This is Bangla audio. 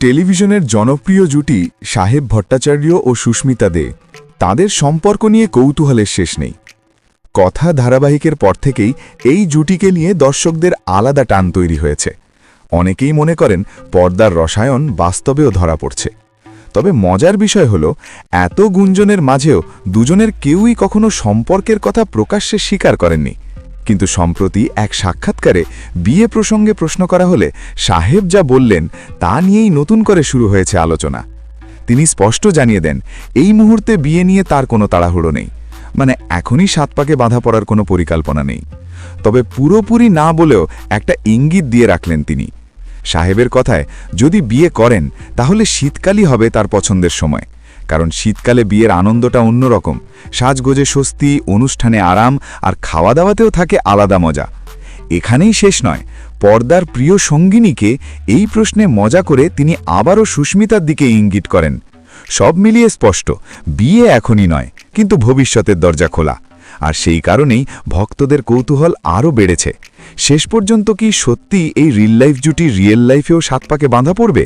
টেলিভিশনের জনপ্রিয় জুটি সাহেব ভট্টাচার্য ও সুস্মিতা দে তাদের সম্পর্ক নিয়ে কৌতূহলের শেষ নেই। কথা ধারাবাহিকের পর থেকেই এই জুটিকে নিয়ে দর্শকদের আলাদা টান তৈরি হয়েছে। অনেকেই মনে করেন পর্দার রসায়ন বাস্তবেও ধরা পড়ছে। তবে মজার বিষয় হল, এত গুঞ্জনের মাঝেও দুজনের কেউই কখনো সম্পর্কের কথা প্রকাশ্যে স্বীকার করেননি। কিন্তু সম্প্রতি এক সাক্ষাৎকারে বিয়ে প্রসঙ্গে প্রশ্ন করা হলে সাহেব যা বললেন তা নিয়েই নতুন করে শুরু হয়েছে আলোচনা। তিনি স্পষ্ট জানিয়ে দেন, এই মুহূর্তে বিয়ে নিয়ে তার কোনো তাড়াহুড়ো নেই, মানে এখনই 7 পাকে বাঁধা পড়ার কোনো পরিকল্পনা নেই। তবে পুরোপুরি না বলেও একটা ইঙ্গিত দিয়ে রাখলেন তিনি। সাহেবের কথায়, যদি বিয়ে করেন তাহলে শীতকালই হবে তার পছন্দের সময়, কারণ শীতকালে বিয়ের আনন্দটা অন্যরকম। সাজগোজে স্বস্তি, অনুষ্ঠানে আরাম, আর খাওয়া দাওয়াতেও থাকে আলাদা মজা। এখানেই শেষ নয়, পর্দার প্রিয় সঙ্গিনীকে এই প্রশ্নে মজা করে তিনি আবারও সুস্মিতার দিকে ইঙ্গিত করেন। সব মিলিয়ে স্পষ্ট, বিয়ে এখনই নয়, কিন্তু ভবিষ্যতের দরজা খোলা। আর সেই কারণেই ভক্তদের কৌতূহল আরও বেড়েছে। শেষ পর্যন্ত কি সত্যি এই রিল লাইফ জুটি রিয়েল লাইফেও 7 পাকে বাঁধা পড়বে?